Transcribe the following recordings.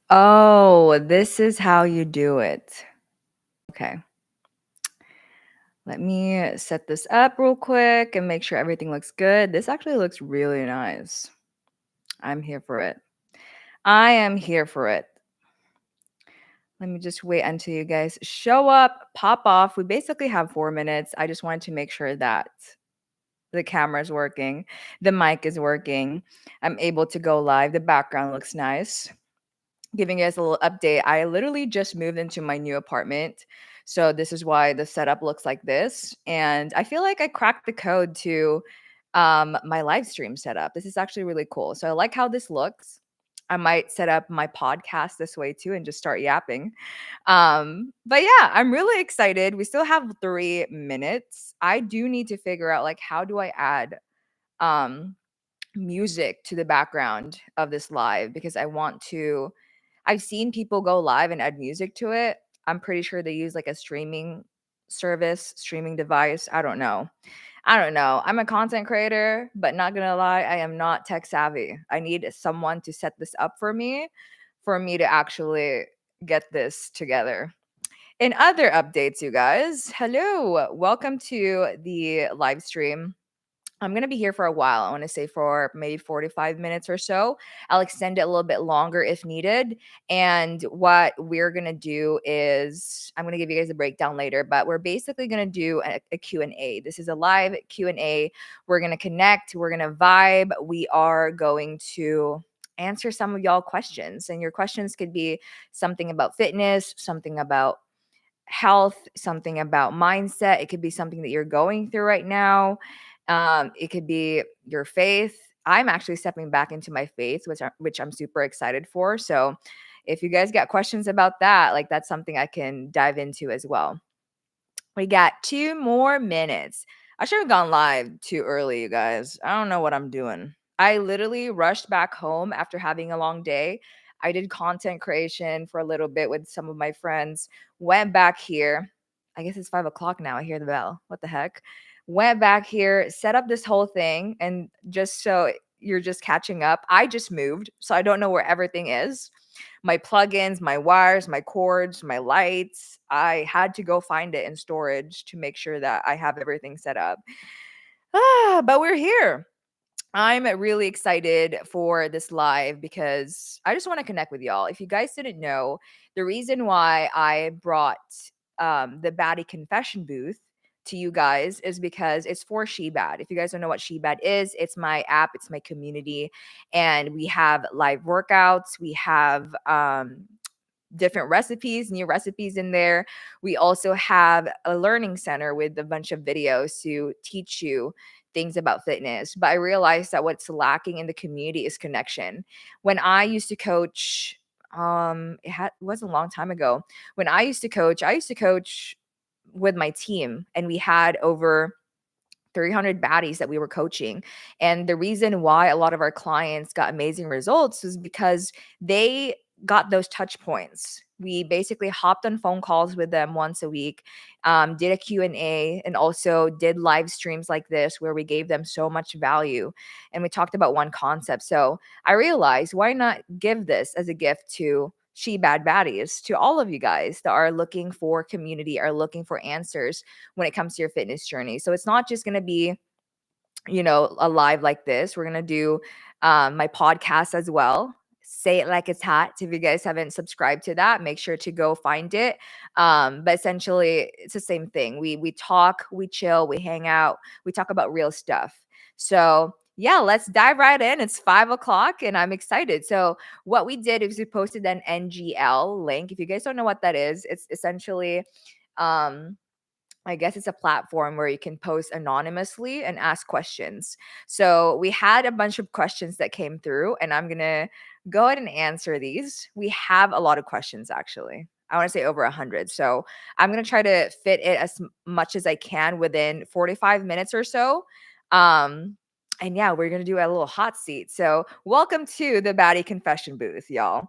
Oh, this is how you do it. Okay. Let me set this up real quick and make sure everything looks good. This actually looks really nice. I'm here for it. I am here for it. Let me just wait until you guys show up, pop off. We basically have 4 minutes. I just wanted to make sure that the camera's working, the mic is working. I'm able to go live. The background looks nice. Giving you guys a little update. I literally just moved into my new apartment. So this is why the setup looks like this. And I feel like I cracked the code to my live stream setup. This is actually really cool. So I like how this looks. I might set up my podcast this way too and just start yapping. But yeah, I'm really excited. We still have 3 minutes. I do need to figure out like how do I add um music to the background of this live because I want to I've seen people go live and add music to it. I'm pretty sure they use like a streaming service, streaming device. I don't know. I don't know. I'm a content creator, but not gonna lie, I am not tech savvy. I need someone to set this up for me to actually get this together. In other updates, you guys, hello. Welcome to the live stream. I'm going to be here for a while. I want to say for maybe 45 minutes or so. I'll extend it a little bit longer if needed. And what we're going to do is I'm going to give you guys a breakdown later, but we're basically going to do a Q&A. This is a live Q&A. We're going to connect, we're going to vibe. We are going to answer some of y'all questions. And your questions could be something about fitness, something about health, something about mindset. It could be something that you're going through right now. It could be your faith. I'm actually stepping back into my faith, which I'm super excited for. So if you guys got questions about that, like that's something I can dive into as well. We got 2 more minutes. I should have gone live too early, you guys. I don't know what I'm doing. I literally rushed back home after having a long day. I did content creation for a little bit with some of my friends, went back here. I guess it's 5 o'clock now. I hear the bell. What the heck? Went back here, set up this whole thing. And just so you're just catching up, I just moved. So I don't know where everything is, my plugins, my wires, my cords, my lights. I had to go find it in storage to make sure that I have everything set up. But we're here. I'm really excited for this live because I just want to connect with y'all. If you guys didn't know, the reason why I brought the Baddie confession booth to you guys is because it's for ShebaD. If you guys don't know what ShebaD is, it's my app, it's my community, and we have live workouts, we have different recipes, new recipes in there. We also have a learning center with a bunch of videos to teach you things about fitness. But I realized that what's lacking in the community is connection. When I used to coach, it was a long time ago. When I used to coach with my team, and we had over 300 baddies that we were coaching. And the reason why a lot of our clients got amazing results was because they got those touch points. We basically hopped on phone calls with them once a week, did a Q&A, and also did live streams like this where we gave them so much value. And we talked about one concept. So I realized, why not give this as a gift to ShebaD baddies, to all of you guys that are looking for community, are looking for answers when it comes to your fitness journey. So it's not just going to be, a live like this. We're going to do my podcast as well. Say it like it's hot. If you guys haven't subscribed to that, make sure to go find it. But essentially, it's the same thing. We talk, we chill, we hang out, we talk about real stuff. So yeah, let's dive right in. It's 5 o'clock and I'm excited. So what we did is we posted an NGL link. If you guys don't know what that is, it's essentially um I guess it's a platform where you can post anonymously and ask questions. So we had a bunch of questions that came through, and I'm going to go ahead and answer these. We have a lot of questions, actually. I want to say over 100. So I'm going to try to fit it as much as I can within 45 minutes or so. And yeah, we're going to do a little hot seat. So welcome to the Baddie confession booth, y'all.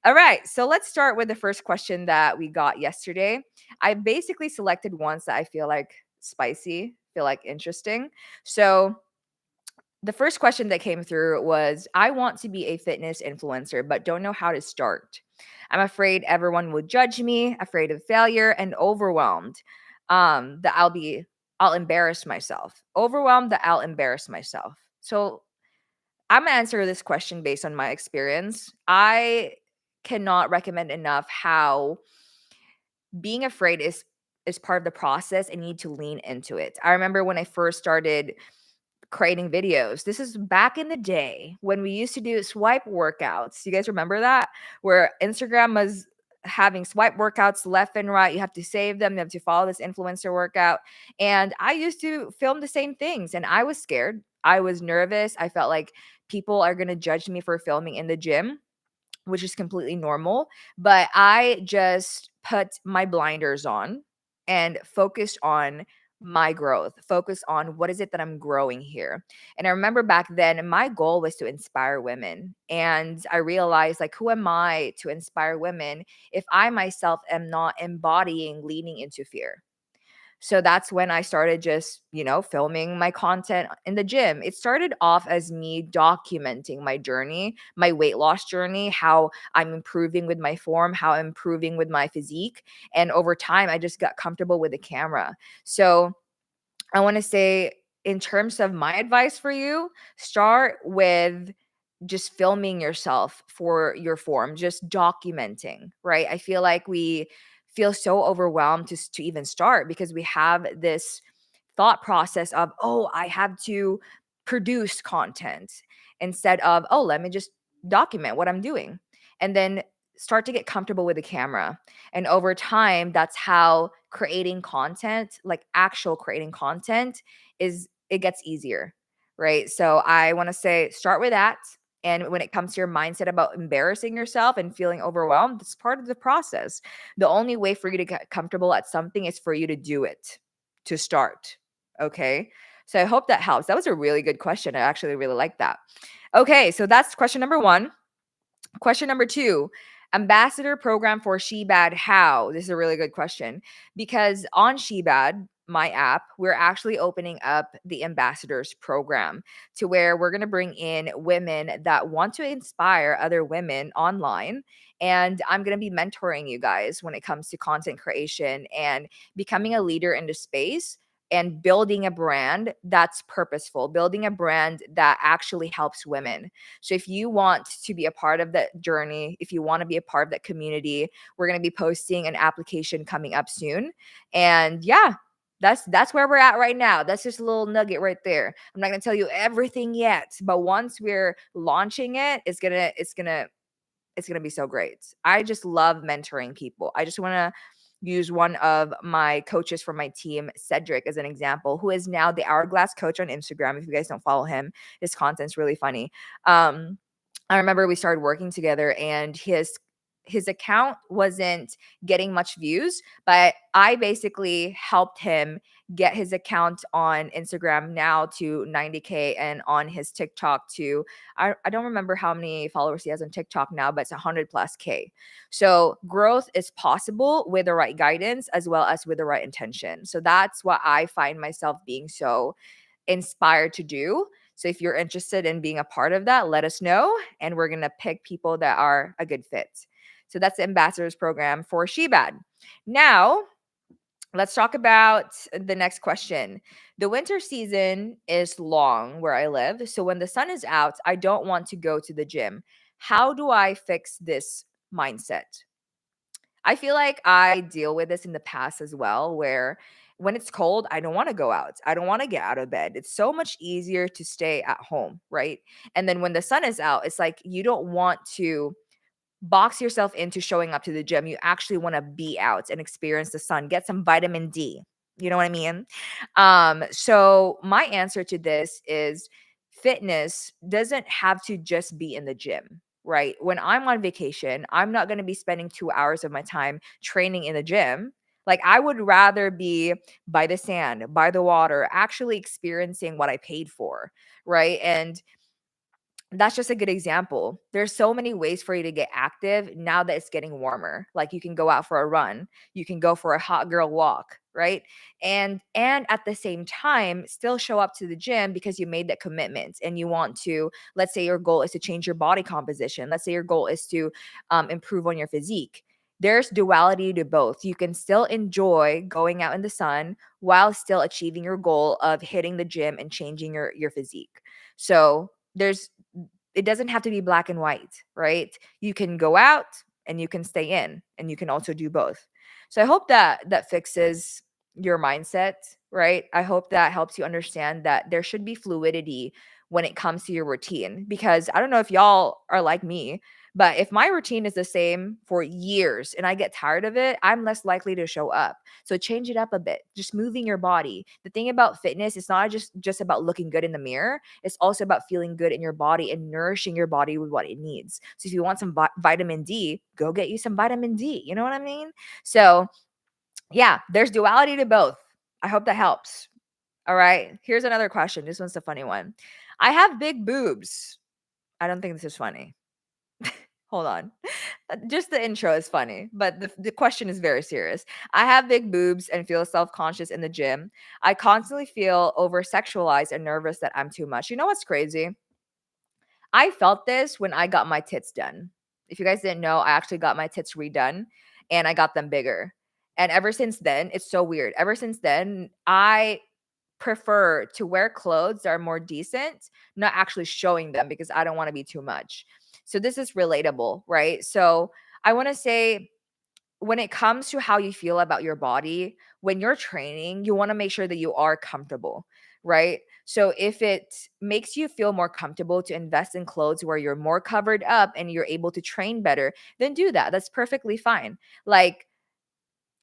All right. So let's start with the first question that we got yesterday. I basically selected ones that I feel like spicy, feel like interesting. So the first question that came through was, I want to be a fitness influencer, but don't know how to start. I'm afraid everyone will judge me, afraid of failure, and overwhelmed that I'll embarrass myself. Overwhelmed that I'll embarrass myself. So I'm gonna answer this question based on my experience. I cannot recommend enough how being afraid is part of the process and you need to lean into it. I remember when I first started creating videos. This is back in the day when we used to do swipe workouts. You guys remember that? Where Instagram was having swipe workouts left and right. You have to save them, you have to follow this influencer workout. And I used to film the same things and I was scared. I was nervous. I felt like people are going to judge me for filming in the gym, which is completely normal. But I just put my blinders on and focused on my growth, focus on what is it that I'm growing here. And I remember back then, my goal was to inspire women. And I realized, like, who am I to inspire women if I myself am not embodying leaning into fear? So that's when I started just, filming my content in the gym. It started off as me documenting my journey, my weight loss journey, how I'm improving with my form, how I'm improving with my physique. And over time, I just got comfortable with the camera. So I want to say, in terms of my advice for you, start with just filming yourself for your form, just documenting, right? I feel like we feel so overwhelmed to even start because we have this thought process of, oh, I have to produce content instead of, oh, let me just document what I'm doing. And then start to get comfortable with the camera. And over time, that's how creating content, like actual creating content, it gets easier, right? So I want to say start with that. And when it comes to your mindset about embarrassing yourself and feeling overwhelmed, it's part of the process. The only way for you to get comfortable at something is for you to do it, to start. Okay. So I hope that helps. That was a really good question. I actually really like that. Okay. So that's question number one. Question number two, ambassador program for ShebaD. How? This is a really good question because on ShebaD, my app, we're actually opening up the ambassadors program to where we're going to bring in women that want to inspire other women online. And I'm going to be mentoring you guys when it comes to content creation and becoming a leader in the space and building a brand that's purposeful, building a brand that actually helps women. So if you want to be a part of that journey, if you want to be a part of that community, we're going to be posting an application coming up soon. And yeah, that's where we're at right now. That's just a little nugget right there. I'm not going to tell you everything yet, but once we're launching it, it's gonna be so great. I just love mentoring people. I just want to use one of my coaches from my team, Cedric, as an example, who is now the Hourglass coach on Instagram. If you guys don't follow him, his content's really funny. I remember we started working together and his account wasn't getting much views, but I basically helped him get his account on Instagram now to 90K and on his TikTok to I don't remember how many followers he has on TikTok now, but it's 100 plus K. So growth is possible with the right guidance as well as with the right intention. So that's what I find myself being so inspired to do. So if you're interested in being a part of that, let us know. And we're going to pick people that are a good fit. So that's the ambassadors program for ShebaD. Now, let's talk about the next question. The winter season is long where I live. So when the sun is out, I don't want to go to the gym. How do I fix this mindset? I feel like I deal with this in the past as well, where when it's cold, I don't want to go out. I don't want to get out of bed. It's so much easier to stay at home, right? And then when the sun is out, it's like you don't want to box yourself into showing up to the gym. You actually want to be out and experience the sun, get some vitamin D. You know what I mean? So my answer to this is fitness doesn't have to just be in the gym, right? When I'm on vacation, I'm not going to be spending 2 hours of my time training in the gym. Like I would rather be by the sand, by the water, actually experiencing what I paid for, right? And that's just a good example. There's so many ways for you to get active now that it's getting warmer. Like you can go out for a run, you can go for a hot girl walk, right? And at the same time still show up to the gym because you made that commitment and you want to, let's say your goal is to change your body composition. Let's say your goal is to improve on your physique. There's duality to both. You can still enjoy going out in the sun while still achieving your goal of hitting the gym and changing your physique. So there's it doesn't have to be black and white, right? You can go out and you can stay in and you can also do both. So I hope that that fixes your mindset, right? I hope that helps you understand that there should be fluidity when it comes to your routine, because I don't know if y'all are like me, but if my routine is the same for years and I get tired of it, I'm less likely to show up. So change it up a bit. Just moving your body. The thing about fitness, it's not just about looking good in the mirror. It's also about feeling good in your body and nourishing your body with what it needs. So if you want some vitamin D, go get you some vitamin D. You know what I mean? So yeah, there's duality to both. I hope that helps. All right. Here's another question. This one's a funny one. I have big boobs. I don't think this is funny. Hold on. Just the intro is funny, but the question is very serious. I have big boobs and feel self conscious in the gym. I constantly feel over sexualized and nervous that I'm too much. You know what's crazy? I felt this when I got my tits done. If you guys didn't know, I actually got my tits redone and I got them bigger. And ever since then, it's so weird. Ever since then, I prefer to wear clothes that are more decent, not actually showing them because I don't want to be too much. So this is relatable, right? So I want to say, when it comes to how you feel about your body, when you're training, you want to make sure that you are comfortable, right? So if it makes you feel more comfortable to invest in clothes where you're more covered up and you're able to train better, then do that. That's perfectly fine. Like,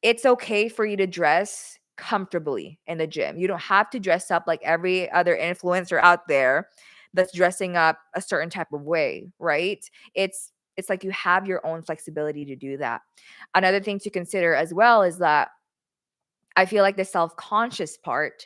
it's okay for you to dress comfortably in the gym. You don't have to dress up like every other influencer out there that's dressing up a certain type of way, right? It's like you have your own flexibility to do that. Another thing to consider as well is that I feel like the self-conscious part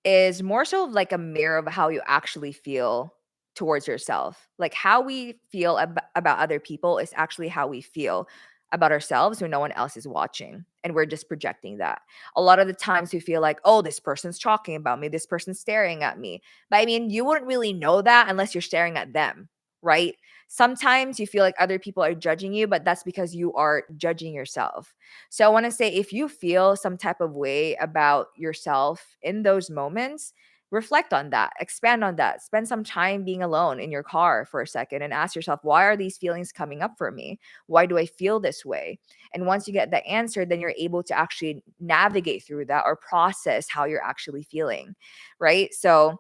is more so of like a mirror of how you actually feel towards yourself. Like how we feel about other people is actually how we feel about ourselves when no one else is watching and we're just projecting that. A lot of the times we feel like, oh, this person's talking about me, this person's staring at me. But I mean, you wouldn't really know that unless you're staring at them, right? Sometimes you feel like other people are judging you, but that's because you are judging yourself. So I want to say, if you feel some type of way about yourself in those moments, reflect on that, expand on that, spend some time being alone in your car for a second and ask yourself, why are these feelings coming up for me? Why do I feel this way? And once you get the answer, then you're able to actually navigate through that or process how you're actually feeling, right? So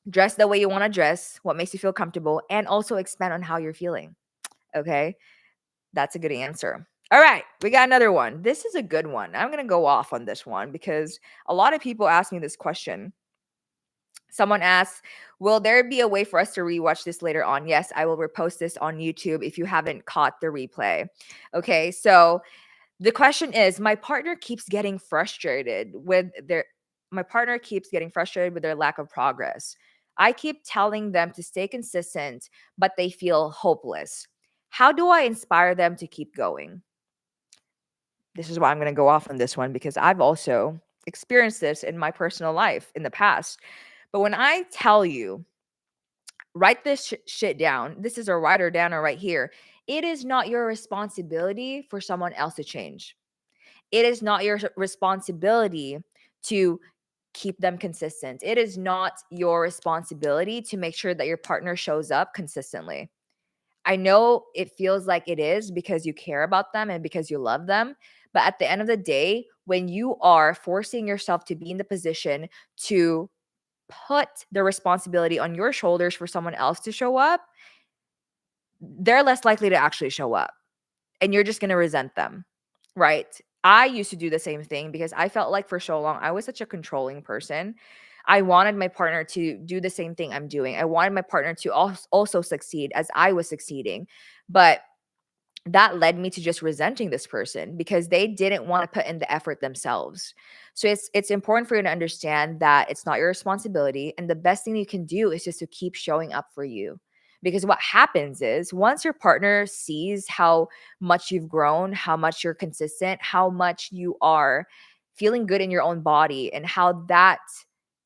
dress the way you want to dress, what makes you feel comfortable, and also expand on how you're feeling. Okay. That's a good answer. All right, we got another one. This is a good one. I'm going to go off on this one because a lot of people ask me this question. Someone asks, will there be a way for us to rewatch this later on? Yes, I will repost this on YouTube if you haven't caught the replay. Okay, so the question is, my partner keeps getting frustrated with their lack of progress. I keep telling them to stay consistent, but they feel hopeless. How do I inspire them to keep going? This is why I'm going to go off on this one because I've also experienced this in my personal life in the past. But when I tell you, write this shit down, this is a writer downer right here. It is not your responsibility for someone else to change. It is not your responsibility to keep them consistent. It is not your responsibility to make sure that your partner shows up consistently. I know it feels like it is because you care about them and because you love them. But at the end of the day, when you are forcing yourself to be in the position to put the responsibility on your shoulders for someone else to show up, they're less likely to actually show up and you're just going to resent them, right? I used to do the same thing because I felt like for so long I was such a controlling person. I wanted my partner to do the same thing I'm doing. I wanted my partner to also succeed as I was succeeding. But that led me to just resenting this person because they didn't want to put in the effort themselves. So it's important for you to understand that it's not your responsibility, and the best thing you can do is just to keep showing up for you. Because what happens is once your partner sees how much you've grown, how much you're consistent, how much you are feeling good in your own body and how that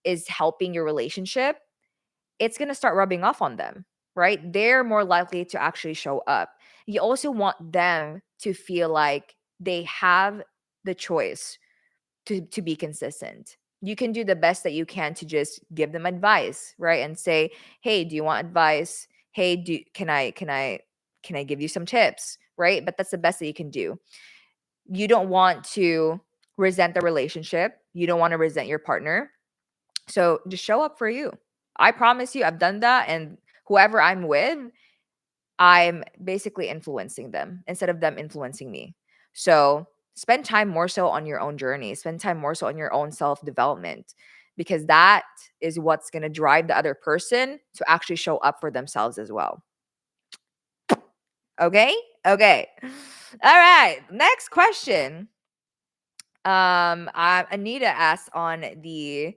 is helping your relationship, it's going to start rubbing off on them, right? They're more likely to actually show up. You also want them to feel like they have the choice to be consistent. You can do the best that you can to just give them advice, right? And say, "Hey, do you want advice? Hey, can I give you some tips?" Right? But that's the best that you can do. You don't want to resent the relationship. You don't want to resent your partner. So just show up for you. I promise you, I've done that. And whoever I'm with, I'm basically influencing them instead of them influencing me. So spend time more so on your own journey, spend time more so on your own self development, because that is what's going to drive the other person to actually show up for themselves as well. Okay. Okay. All right. Next question. Anita asked on the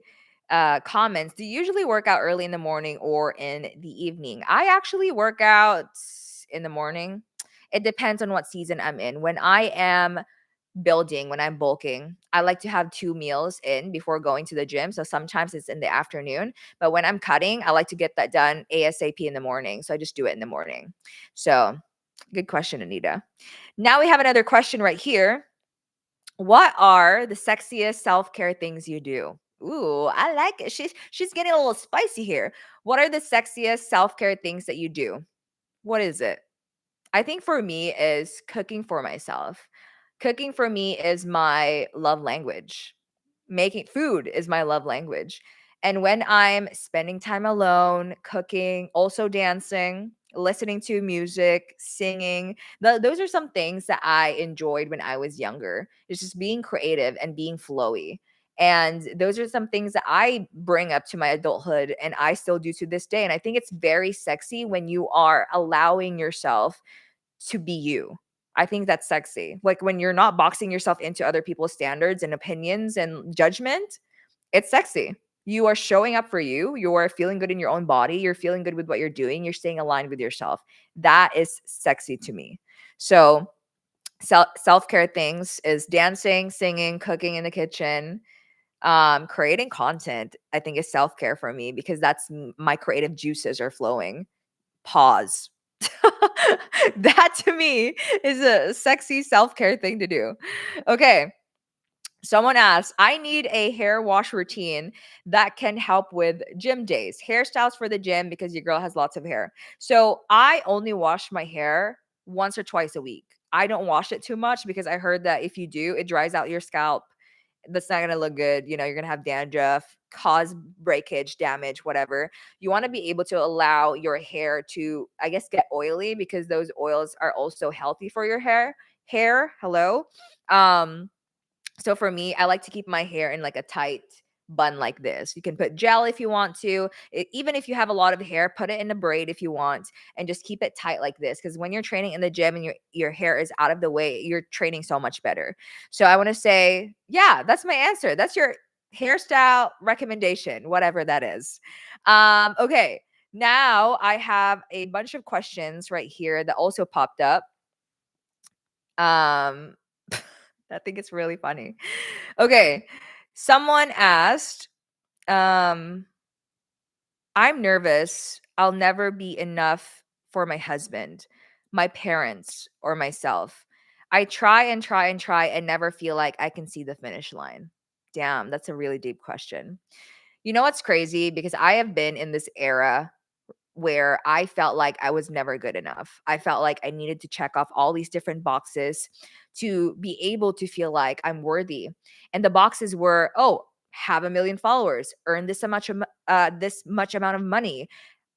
comments, do you usually work out early in the morning or in the evening? I actually work out in the morning. It depends on what season I'm in. When I am building, when I'm bulking, I like to have 2 meals in before going to the gym. So sometimes it's in the afternoon. But when I'm cutting, I like to get that done ASAP in the morning. So I just do it in the morning. So good question, Anita. Now we have another question right here. What are the sexiest self-care things you do? Ooh, I like it. She's getting a little spicy here. What are the sexiest self-care things that you do? What is it? I think for me is cooking for myself. Cooking for me is my love language. Making food is my love language. And when I'm spending time alone, cooking, also dancing, listening to music, singing, those are some things that I enjoyed when I was younger. It's just being creative and being flowy. And those are some things that I bring up to my adulthood and I still do to this day. And I think it's very sexy when you are allowing yourself to be you. I think that's sexy. Like when you're not boxing yourself into other people's standards and opinions and judgment, it's sexy. You are showing up for you. You are feeling good in your own body. You're feeling good with what you're doing. You're staying aligned with yourself. That is sexy to me. So, self-care things is dancing, singing, cooking in the kitchen, creating content. I think is self-care for me because that's my creative juices are flowing. Pause. That to me is a sexy self-care thing to do. Okay. Someone asked, I need a hair wash routine that can help with gym days, hairstyles for the gym because your girl has lots of hair. So I only wash my hair once or twice a week. I don't wash it too much because I heard that if you do, it dries out your scalp. That's not going to look good. You know, you're going to have dandruff, cause breakage, damage, whatever. You want to be able to allow your hair to, I guess, get oily because those oils are also healthy for your hair. Hello. Um, so for me, I like to keep my hair in like a tight bun like this. You can put gel if you want to. Even if you have a lot of hair, put it in a braid if you want and just keep it tight like this because when you're training in the gym and your hair is out of the way, you're training so much better. So I want to say, yeah, that's my answer. That's your hairstyle recommendation, whatever that is. Okay. Now I have a bunch of questions right here that also popped up. Um I think it's really funny. Okay. Someone asked, um, I'm nervous. I'll never be enough for my husband, my parents, or myself. I try and try and try and never feel like I can see the finish line. Damn, that's a really deep question. You know what's crazy? Because I have been in this era where I felt like I was never good enough. I felt like I needed to check off all these different boxes to be able to feel like I'm worthy. And the boxes were, oh, have 1 million followers, earn this much amount of money,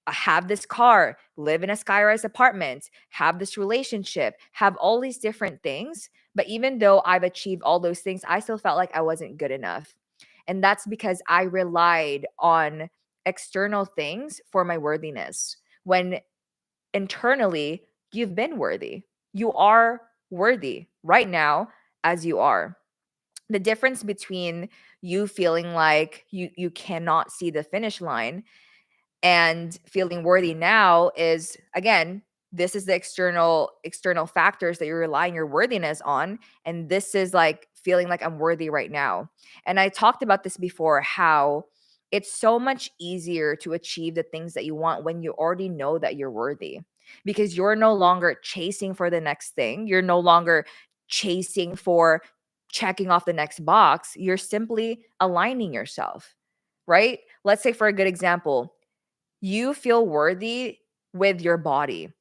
have this car, live in a skyrise apartment, have this relationship, have all these different things. But even though I've achieved all those things, I still felt like I wasn't good enough. And that's because I relied on external things for my worthiness. When internally, you've been worthy. You are worthy right now as you are. The difference between you feeling like you cannot see the finish line and feeling worthy now is again This is the external factors that you're relying your worthiness on, and this is like feeling like I'm worthy right now. And I talked about this before, how it's so much easier to achieve the things that you want when you already know that you're worthy, because you're no longer chasing for the next thing. You're no longer chasing for checking off the next box. You're simply aligning yourself, right? Let's say, for a good example, you feel worthy with your body.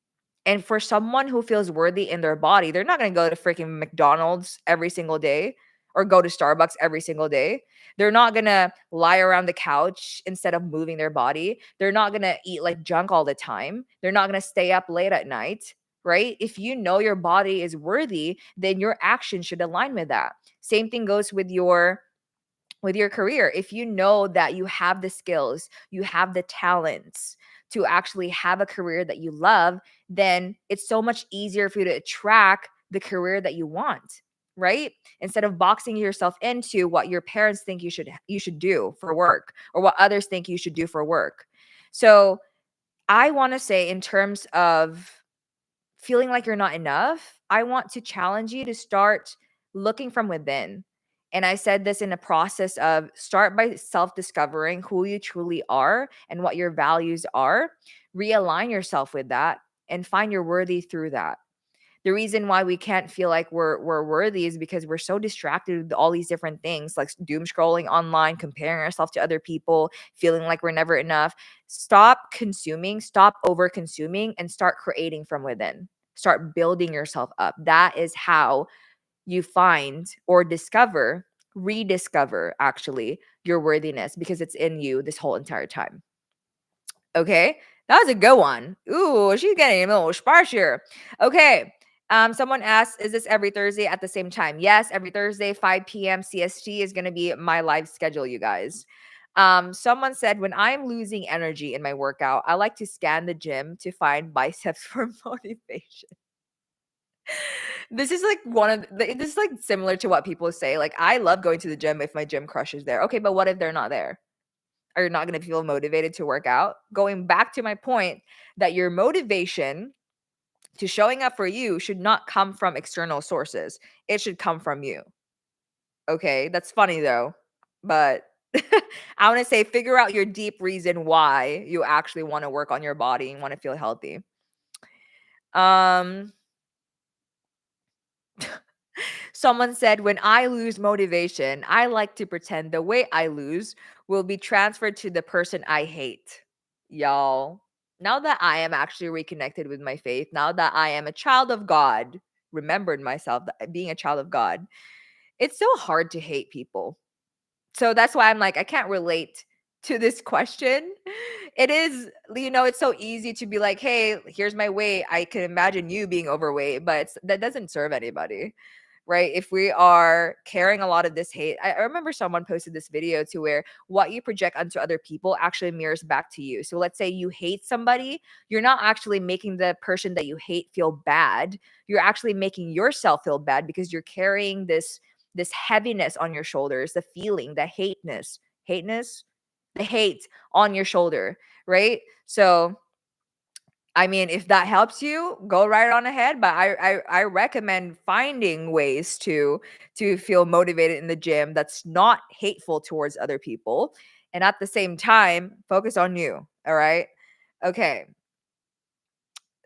And for someone who feels worthy in their body, they're not going to go to freaking McDonald's every single day or go to Starbucks every single day. They're not going to lie around the couch instead of moving their body. They're not going to eat like junk all the time. They're not going to stay up late at night, right? If you know your body is worthy, then your action should align with that. Same thing goes with your career. If you know that you have the skills, you have the talents to actually have a career that you love, then it's so much easier for you to attract the career that you want, right? Instead of boxing yourself into what your parents think you should do for work, or what others think you should do for work. So, I want to say, in terms of feeling like you're not enough, I want to challenge you to start looking from within. And I said this in a process of start by self discovering who you truly are and what your values are, realign yourself with that, and find your worthy through that. The reason why we can't feel like we're worthy is because we're so distracted with all these different things, like doom scrolling online, comparing ourselves to other people, feeling like we're never enough. Stop consuming, stop over consuming, and start creating from within. Start building yourself up. That is how you find or discover, rediscover actually, your worthiness, because it's in you this whole entire time. Okay, that was a good one. Ooh, she's getting a little sparse here. Okay. Someone asked, is this every Thursday at the same time? Yes, every Thursday, 5 p.m. CST is going to be my live schedule, you guys. Someone said, when I'm losing energy in my workout, I like to scan the gym to find biceps for motivation. This is like this is like similar to what people say. Like, I love going to the gym if my gym crush is there. Okay, but what if they're not there? Are you not going to feel motivated to work out? Going back to my point that your motivation to showing up for you should not come from external sources. It should come from you. Okay, that's funny though. But I want to say, figure out your deep reason why you actually want to work on your body and want to feel healthy. Um Someone said, when I lose motivation, I like to pretend the weight I lose will be transferred to the person I hate. Y'all, now that I am actually reconnected with my faith, now that I am a child of God, remembered myself that being a child of God, it's so hard to hate people. So that's why I'm like, I can't relate to this question. It is, it's so easy to be like, hey, here's my weight. I can imagine you being overweight, but that doesn't serve anybody, right? If we are carrying a lot of this hate, I remember someone posted this video to where what you project onto other people actually mirrors back to you. So let's say you hate somebody, you're not actually making the person that you hate feel bad. You're actually making yourself feel bad because you're carrying this heaviness on your shoulders, the feeling, the the hate on your shoulder, right? So, I mean, if that helps you, go right on ahead. But I recommend finding ways to feel motivated in the gym that's not hateful towards other people, and at the same time, focus on you. All right. Okay.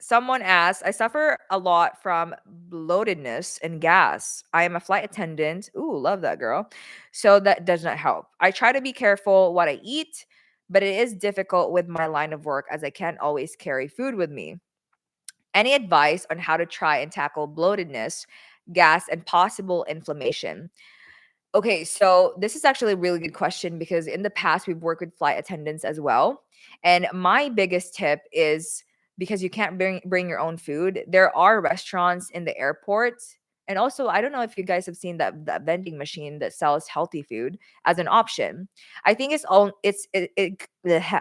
Someone asked, I suffer a lot from bloatedness and gas. I am a flight attendant. Ooh, love that girl. So that does not help. I try to be careful what I eat, but it is difficult with my line of work as I can't always carry food with me. Any advice on how to try and tackle bloatedness, gas, and possible inflammation? Okay, so this is actually a really good question because in the past we've worked with flight attendants as well. And my biggest tip is, because you can't bring your own food, there are restaurants in the airport. And also, I don't know if you guys have seen that vending machine that sells healthy food as an option. I think it's all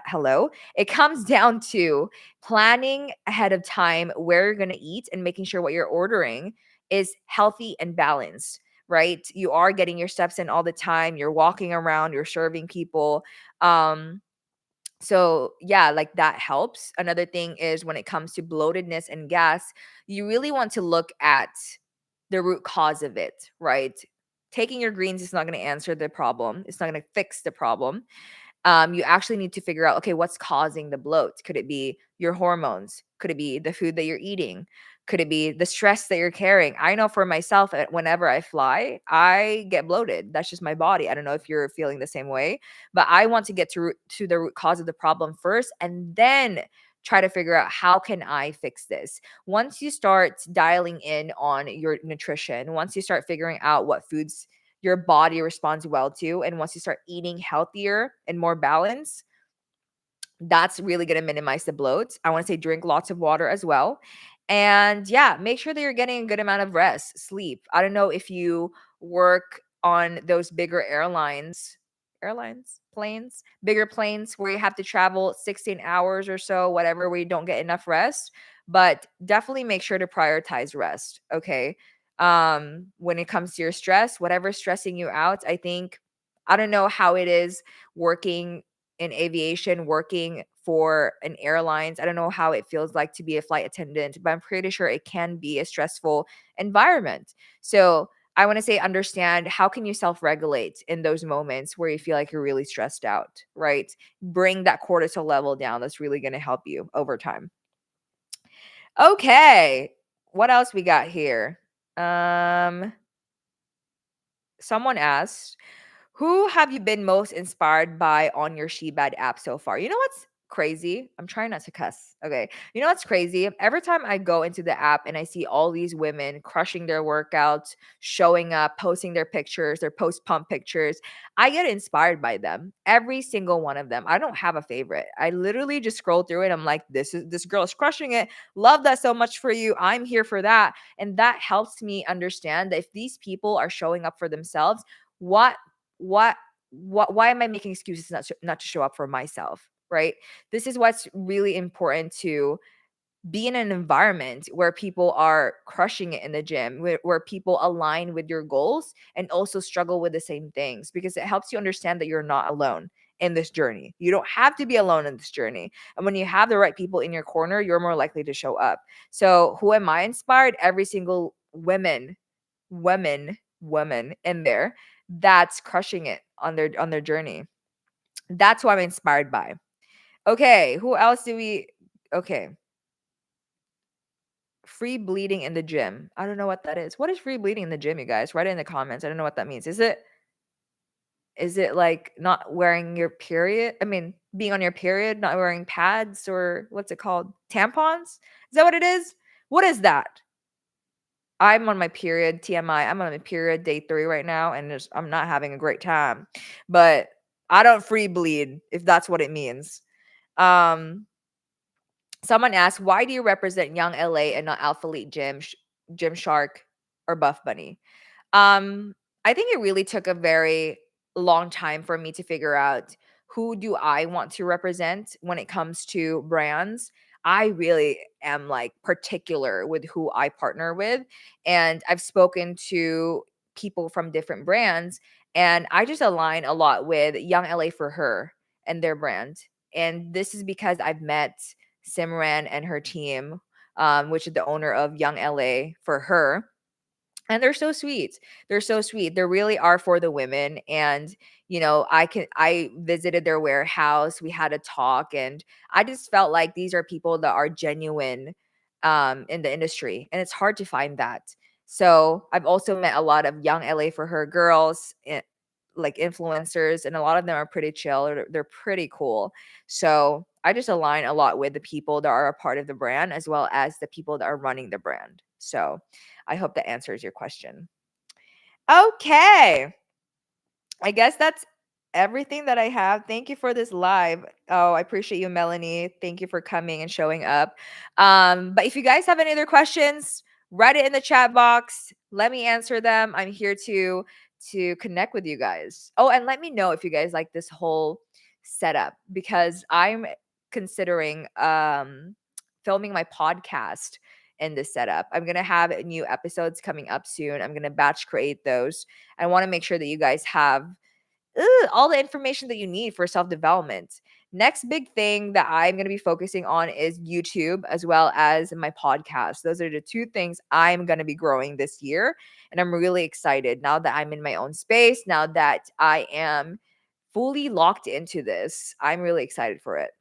hello. It comes down to planning ahead of time where you're going to eat and making sure what you're ordering is healthy and balanced, right? You are getting your steps in all the time. You're walking around, you're serving people. Um, So yeah, like that helps. Another thing is when it comes to bloatedness and gas, you really want to look at the root cause of it, right? Taking your greens is not going to answer the problem. It's not going to fix the problem. You actually need to figure out, okay, what's causing the bloat? Could it be your hormones? Could it be the food that you're eating? Could it be the stress that you're carrying? I know for myself, whenever I fly, I get bloated. That's just my body. I don't know if you're feeling the same way, but I want to get to the root cause of the problem first, and then try to figure out how can I fix this. Once you start dialing in on your nutrition, once you start figuring out what foods your body responds well to, and once you start eating healthier and more balanced, that's really going to minimize the bloat. I want to say drink lots of water as well. And yeah, make sure that you're getting a good amount of rest, sleep. I don't know if you work on those bigger planes, bigger planes where you have to travel 16 hours or so, whatever, where you don't get enough rest, but definitely make sure to prioritize rest, okay? When it comes to your stress, whatever's stressing you out, I don't know how it is working in aviation, working for an airlines. I don't know how it feels like to be a flight attendant, but I'm pretty sure it can be a stressful environment. So I want to say, understand how can you self-regulate in those moments where you feel like you're really stressed out, right? Bring that cortisol level down. That's really going to help you over time. Okay. What else we got here? Um, Someone asked, who have you been most inspired by on your ShebaD app so far? You know what's crazy? I'm trying not to cuss. Okay. You know what's crazy? Every time I go into the app and I see all these women crushing their workouts, showing up, posting their pictures, their post pump pictures, I get inspired by them. Every single one of them. I don't have a favorite. I literally just scroll through it. I'm like, this girl is crushing it. Love that so much for you. I'm here for that. And that helps me understand that if these people are showing up for themselves, what what why am I making excuses not to show up for myself, right? This is what's really important, to be in an environment where people are crushing it in the gym, where people align with your goals and also struggle with the same things, because it helps you understand that you're not alone in this journey. You don't have to be alone in this journey. And when you have the right people in your corner, you're more likely to show up. So who am I inspired? Every single woman in there that's crushing it on their journey. That's who I'm inspired by. Okay, who else do we okay. Free bleeding in the gym. I don't know what that is. What is free bleeding in the gym, you guys? Write it in the comments. I don't know what that means. Is it like not wearing your period? I mean, being on your period, not wearing pads, or what's it called? Tampons? Is that what it is? What is that? I'm on my period, TMI. I'm on my period day 3 right now, and I'm not having a great time. But I don't free bleed, if that's what it means. Um, Someone asked, why do you represent Young LA and not Alpha Elite Gym Shark, or Buff Bunny? Um, I think it really took a very long time for me to figure out who do I want to represent when it comes to brands. I really am like particular with who I partner with, and I've spoken to people from different brands, and I just align a lot with Young LA for her and their brand. And this is because I've met Simran and her team, which is the owner of Young LA for her, and they're so sweet. They're so sweet. They really are for the women. And, I visited their warehouse. We had a talk, and I just felt like these are people that are genuine in the industry. And it's hard to find that. So I've also met a lot of Young LA for her girls, like influencers, and a lot of them are pretty chill. They're pretty cool. So I just align a lot with the people that are a part of the brand, as well as the people that are running the brand. So I hope that answers your question. Okay. I guess that's everything that I have. Thank you for this live. Oh, I appreciate you, Melanie. Thank you for coming and showing up. But if you guys have any other questions, write it in the chat box. Let me answer them. I'm here to connect with you guys. Oh, and let me know if you guys like this whole setup, because I'm considering filming my podcast in this setup. I'm going to have new episodes coming up soon. I'm going to batch create those. I want to make sure that you guys have all the information that you need for self-development. Next big thing that I'm going to be focusing on is YouTube as well as my podcast. Those are the two things I'm going to be growing this year. And I'm really excited now that I'm in my own space, now that I am fully locked into this. I'm really excited for it.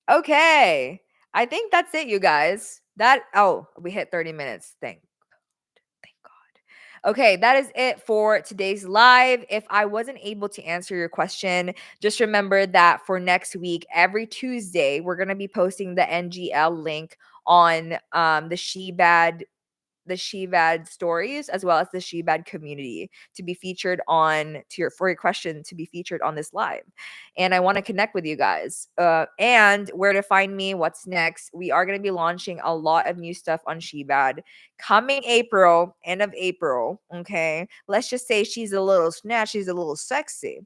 Okay. I think that's it, you guys. We hit 30 minutes. Thank God. Okay, that is it for today's live. If I wasn't able to answer your question, just remember that for next week, every Tuesday, we're going to be posting the NGL link on the ShebaD stories as well as the ShebaD community to be featured for your question to be featured on this live. And I want to connect with you guys. And where to find me, what's next. We are going to be launching a lot of new stuff on ShebaD coming April, end of April. Okay. Let's just say she's a little snatched, she's a little sexy.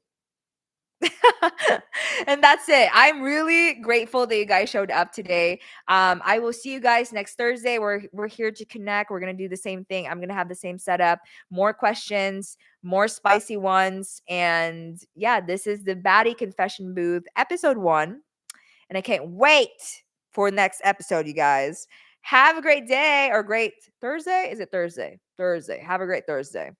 And that's it. I'm really grateful that you guys showed up today. I will see you guys next Thursday. We're here to connect. We're gonna do the same thing. I'm gonna have the same setup, more questions, more spicy ones. And yeah, this is the Baddie Confession Booth, episode 1. And I can't wait for next episode, you guys. Have a great day or great Thursday. Is it Thursday? Thursday. Have a great Thursday.